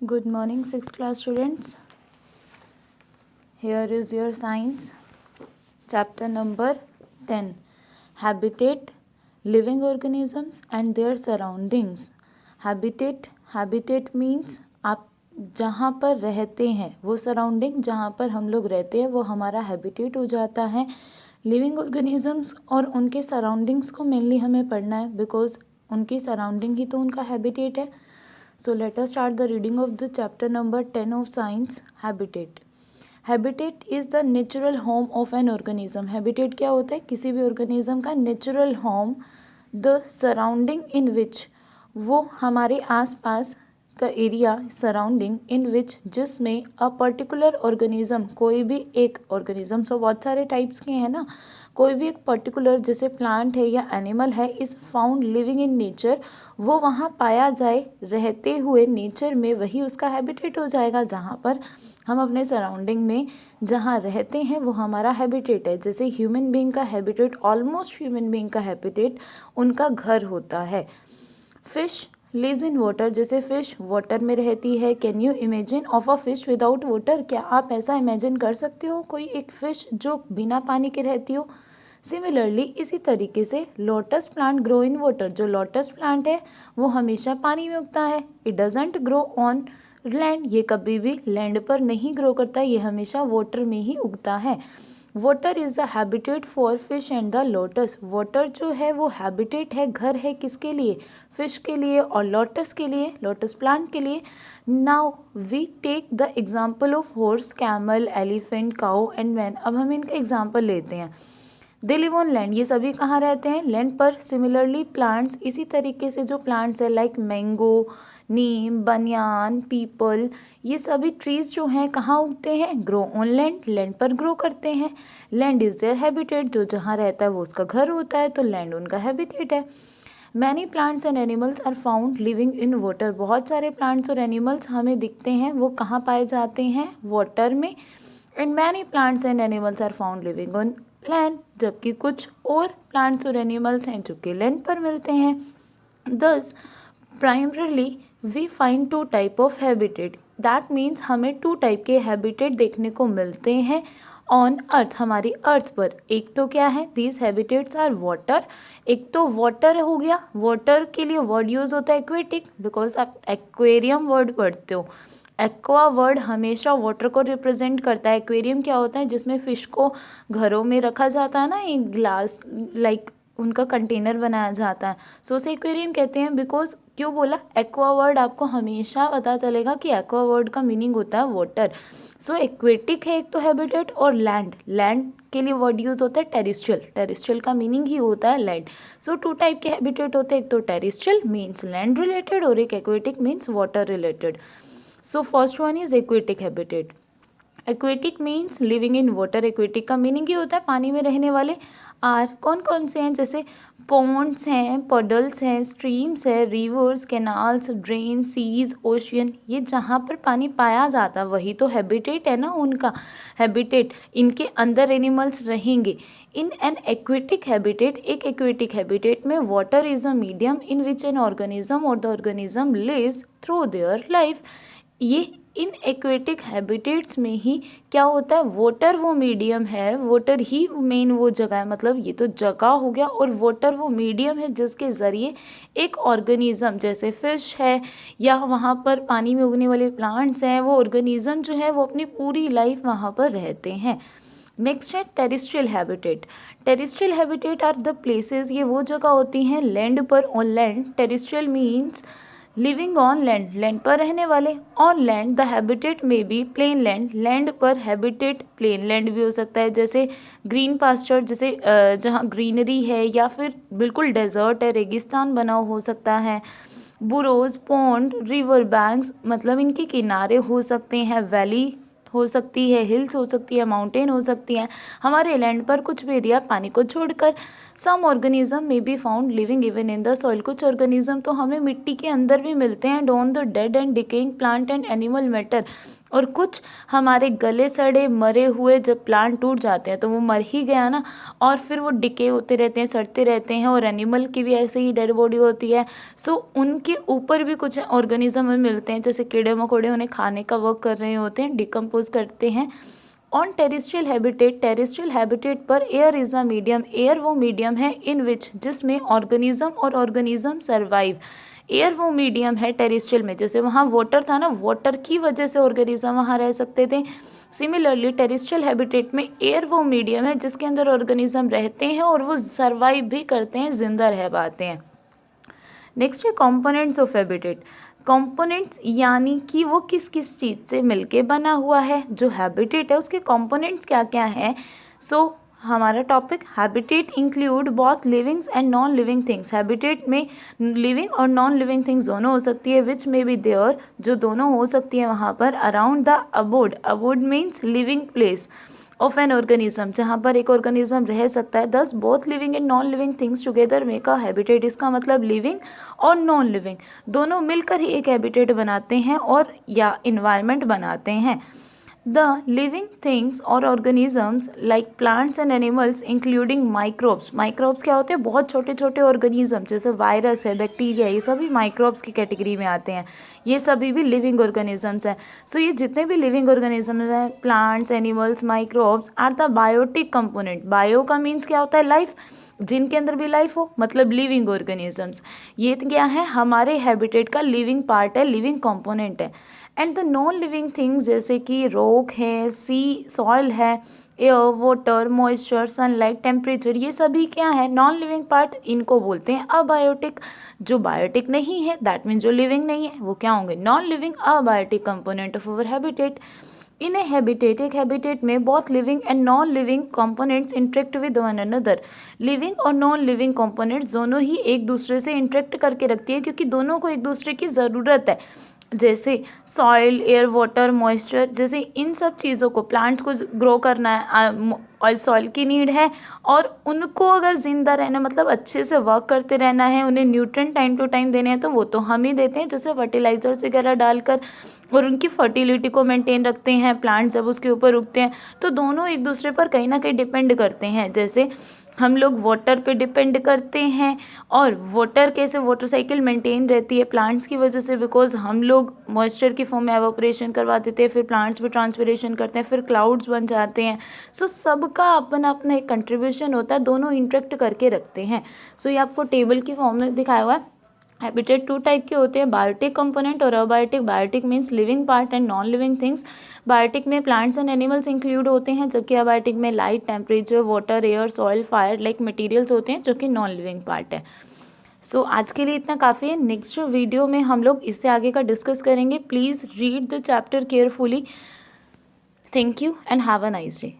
Good morning, 6th class students. Here is your science, chapter number 10, Habitat, Living Organisms and their Surroundings. Habitat means आप जहाँ पर रहते हैं वो surrounding, जहाँ पर हम लोग रहते हैं वो हमारा हैबिटेट हो जाता है. लिविंग ऑर्गेनिजम्स और उनके सराउंडिंग्स को मेनली हमें पढ़ना है, बिकॉज उनकी सराउंडिंग ही तो उनका हैबिटेट है. So let us start the reading of the chapter number 10 of science, habitat. Habitat is the natural home of an organism. Habitat क्या होता है? किसी भी organism का natural home, the surrounding in which, वो हमारे आसपास का एरिया सराउंडिंग इन विच, जिसमें अ पर्टिकुलर ऑर्गेनिज्म, कोई भी एक ऑर्गेनिज्म, सो बहुत सारे टाइप्स के हैं ना, कोई भी एक पर्टिकुलर जैसे प्लांट है या एनिमल है, is found living in nature, वो वहाँ पाया जाए रहते हुए नेचर में, वही उसका हैबिटेट हो जाएगा. जहाँ पर हम अपने सराउंडिंग में जहाँ रहते हैं वो हमारा हैबिटेट है. जैसे ह्यूमन बीइंग का हैबिटेट, ऑलमोस्ट ह्यूमन बीइंग का हैबिटेट उनका घर होता है. फिश लिव्स इन वाटर, जैसे फिश वाटर में रहती है. Can you imagine of a fish without water? क्या आप ऐसा इमेजिन कर सकते हो कोई एक फिश जो बिना पानी के रहती हो? सिमिलरली इसी तरीके से lotus plant grow in water, जो लोटस प्लांट है वो हमेशा पानी में उगता है. It doesn't grow on land, ये कभी भी लैंड पर नहीं ग्रो करता, ये हमेशा वाटर में ही उगता है. Water is the habitat for fish and the lotus. Water जो है वो हैबिटेट है, घर है किसके लिए? फिश के लिए और लोटस के लिए, लोटस प्लांट के लिए. Now we take the example of horse, camel, elephant, cow and man. अब हम इनका एग्जाम्पल लेते हैं. दे लिव ऑन लैंड, ये सभी कहाँ रहते हैं? लैंड पर. सिमिलरली प्लांट्स, इसी तरीके से जो प्लांट्स है लाइक मैंगो, नीम, बनियान, पीपल, ये सभी ट्रीज जो हैं कहाँ उगते हैं? ग्रो ऑन लैंड, लैंड पर ग्रो करते हैं. लैंड इज देयर हैबिटेट, जो जहाँ रहता है वो उसका घर होता है, तो लैंड उनका हैबिटेट है. Many plants and animals are found living in water. बहुत सारे प्लांट्स और एनिमल्स हमें दिखते हैं, वो कहाँ पाए जाते हैं? वाटर में. And many plants and animals are found living on land, जबकि कुछ और प्लांट्स और एनिमल्स हैं जो कि लैंड पर मिलते हैं. Thus primarily we find two type of habitat. That means हमें टू टाइप के हैबिटेट देखने को मिलते हैं ऑन अर्थ, हमारी अर्थ पर. एक तो क्या है? These habitats are water. एक तो वाटर हो गया, वाटर के लिए वर्ड यूज होता है एक्वेटिक, बिकॉज आप एक्वेरियम वर्ड पढ़ते हो. एक्वा वर्ड हमेशा वाटर को रिप्रेजेंट करता है. एक्वेरियम क्या होता है? जिसमें फिश को घरों में रखा जाता है ना, एक ग्लास लाइक उनका कंटेनर बनाया जाता है, सो उसे एक्वेरियम कहते हैं. बिकॉज क्यों बोला? एक्वा वर्ड आपको हमेशा पता चलेगा कि एक्वा वर्ड का मीनिंग होता है वाटर. सो एक्वेटिक है एक तो हैबिटेट, और लैंड, लैंड के लिए वर्ड यूज होता है टेरिस्ट्रियल. टेरिस्ट्रियल का मीनिंग ही होता है लैंड. सो टू टाइप के हैबिटेट होते हैं, एक तो टेरिस्ट्रियल मीन्स लैंड रिलेटेड, और एक aquatic means water related. So first one is aquatic habitat. Aquatic means living in water. Aquatic का मीनिंग ही होता है पानी में रहने वाले. आर कौन कौन से हैं? जैसे पॉन्ड्स हैं, पडल्स हैं, स्ट्रीम्स हैं, rivers, canals, drain, seas, ocean. ये जहाँ पर पानी पाया जाता है वही तो हैबिटेट है ना उनका. हैबिटेट, इनके अंदर एनिमल्स रहेंगे. इन एन एक्वेटिक हैबिटेट, एक एक्वेटिक हैबिटेट में water is a medium in which an organism और the organism lives through their life. ये इन एक्वेटिक हैबिटेट्स में ही क्या होता है? वाटर वो मीडियम है, वाटर ही मेन वो जगह है, मतलब ये तो जगह हो गया, और वाटर वो मीडियम है जिसके ज़रिए एक ऑर्गेनिज्म जैसे फिश है या वहाँ पर पानी में उगने वाले प्लांट्स हैं, वो ऑर्गेनिज्म जो है वो अपनी पूरी लाइफ वहाँ पर रहते हैं. नेक्स्ट है terrestrial habitat. Terrestrial habitat are the places, ये वो जगह होती हैं लैंड पर, on land. Terrestrial means living on land, land पर रहने वाले. ऑन लैंड द हैबिटेट में बी प्लेन लैंड, लैंड पर हैबिटेट प्लेन लैंड भी हो सकता है, जैसे ग्रीन पास्चर, जैसे जहाँ ग्रीनरी है, या फिर बिल्कुल डेजर्ट है, रेगिस्तान बना हो सकता है. बुरोज, पॉन्ड, रिवर बैंक्स, मतलब इनके किनारे हो सकते हैं. वैली हो सकती है, हिल्स हो सकती है, माउंटेन हो सकती है, हमारे लैंड पर कुछ भी एरिया पानी को छोड़कर। Some organism may be found living even in the soil, कुछ ऑर्गेनिज्म तो हमें मिट्टी के अंदर भी मिलते हैं, on the dead and decaying plant and animal matter, और कुछ हमारे गले सड़े मरे हुए जब प्लांट टूट जाते हैं तो वो मर ही गया ना, और फिर वो डिके होते रहते हैं, सड़ते रहते हैं, और एनिमल की भी ऐसे ही डेड बॉडी होती है। सो उनके ऊपर भी कुछ ऑर्गेनिज्म हमें मिलते हैं, जैसे कीड़े मकोड़े उन्हें खाने का वर्क कर रहे होते हैं, डिकम्पोज करते हैं। On terrestrial habitat, terrestrial habitat पर air is a medium, air वो मीडियम है इन विच, जिसमें ऑर्गेनिज्म और ऑर्गेनिज्म सर्वाइव। एयर वो मीडियम है टेरिस्ट्रियल में, जैसे वहाँ वाटर था ना, वाटर की वजह से ऑर्गेनिज्म वहाँ रह सकते थे। सिमिलरली टेरिस्ट्रियल हैबिटेट में एयर वो मीडियम है जिसके अंदर ऑर्गेनिज्म रहते हैं और वो सर्वाइव भी करते हैं, जिंदा रह पाते हैं। नेक्स्ट है कंपोनेंट्स ऑफ हैबिटेट। कंपोनेंट्स यानी कि वो किस किस चीज़ से मिलके बना हुआ है, जो हैबिटेट है उसके कंपोनेंट्स क्या क्या हैं। सो हमारा topic habitat include both livings and non living things. Habitat में लिविंग और नॉन लिविंग थिंग्स दोनों हो सकती है, विच मे बी देयर, जो दोनों हो सकती है वहाँ पर, around the abode, abode means living place of an organism, जहाँ पर एक ऑर्गेनिज्म रह सकता है। दस both living and non living things together make a habitat, इसका मतलब लिविंग और नॉन लिविंग दोनों मिलकर ही एक हैबिटेट बनाते हैं और या इन्वायरमेंट बनाते हैं। द लिविंग थिंग्स और organisms like plants and animals including microbes, microbes क्या होते हैं, बहुत छोटे छोटे ऑर्गेनिज्म, जैसे वायरस है, बैक्टीरिया, ये सभी माइक्रोब्स की कैटेगरी में आते हैं, ये सभी भी लिविंग ऑर्गेनिजम्स हैं। सो ये जितने भी लिविंग ऑर्गेनिजम्स हैं, plants, animals, microbes, are the biotic component. Bio का मीन्स क्या होता है, लाइफ, जिनके अंदर भी लाइफ हो, मतलब लिविंग ऑर्गेनिजम्स। ये क्या है, हमारे हैबिटेट का लिविंग पार्ट है, लिविंग कंपोनेंट है। And the non living things जैसे कि रॉक है, सी सॉइल है, air, water, moisture, sunlight, temperature, ये सभी क्या है, नॉन लिविंग पार्ट, इनको बोलते हैं अबायोटिक। जो बायोटिक नहीं है दैट मीन्स जो लिविंग नहीं है वो क्या होंगे, non living abiotic component of our habitat. In A habitat, एक हैबिटेट में both living and non living components interact with one another. Living और नॉन लिविंग कंपोनेंट्स दोनों ही एक दूसरे से इंटरेक्ट करके रखती है, क्योंकि दोनों को एक दूसरे की ज़रूरत है। जैसे सॉइल, एयर, वाटर, मॉइस्चर, जैसे इन सब चीज़ों को, प्लांट्स को ग्रो करना है और सॉइल की नीड है, और उनको अगर ज़िंदा रहना मतलब अच्छे से वर्क करते रहना है, उन्हें न्यूट्रिएंट टाइम टू टाइम देने हैं, तो वो तो हम ही देते हैं, जैसे फर्टिलाइजर्स वगैरह डालकर, और उनकी फर्टिलिटी को मेंटेन रखते हैं प्लांट जब उसके ऊपर उगते हैं। तो दोनों एक दूसरे पर कहीं ना कहीं डिपेंड करते हैं। जैसे हम लोग वाटर पे डिपेंड करते हैं, और वाटर कैसे, वाटर साइकिल मेंटेन रहती है प्लांट्स की वजह से, बिकॉज हम लोग मॉइस्चर की फॉर्म में एवापोरेशन करवा देते हैं, फिर प्लांट्स भी ट्रांसपिरेशन करते हैं, फिर क्लाउड्स बन जाते हैं। सो सबका अपना अपना एक कंट्रीब्यूशन होता है, दोनों इंटरेक्ट करके रखते हैं। सो ये आपको टेबल की फॉर्म में दिखाया हुआ है। हैबिटेट टू टाइप के होते हैं, बायोटिक कंपोनेंट और abiotic. Biotic means living part and non living things. Biotic में प्लांट्स एंड एनिमल्स इंक्लूड होते हैं, जबकि अबायोटिक में light, temperature, water, air, soil, fire like materials होते हैं, जो कि नॉन लिविंग पार्ट है। सो आज के लिए इतना काफ़ी है। नेक्स्ट वीडियो में हम लोग इससे आगे का डिस्कस करेंगे। Please read the chapter carefully. Thank you and have a nice day.